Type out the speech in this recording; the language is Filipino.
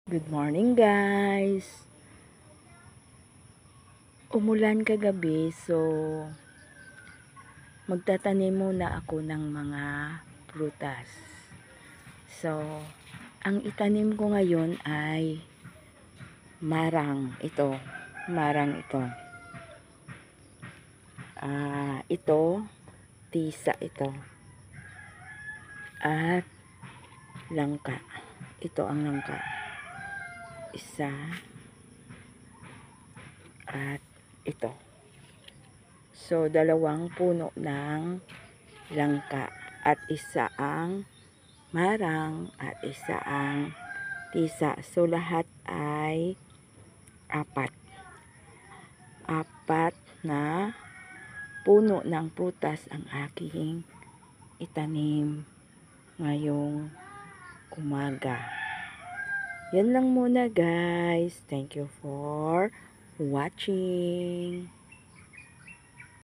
Good morning guys! Umulan kagabi so magtatanim muna ako ng mga prutas. So ang itanim ko ngayon ay marang ito. Marang ito. Ito, tisa ito. At langka. Ito ang langka. Isa. At ito. So, dalawang puno ng langka. At isa ang marang. At isa ang tisa. So, lahat ay apat. Apat na puno ng prutas ang aking itanim ngayong umaga. Yan lang muna guys. Thank you for watching.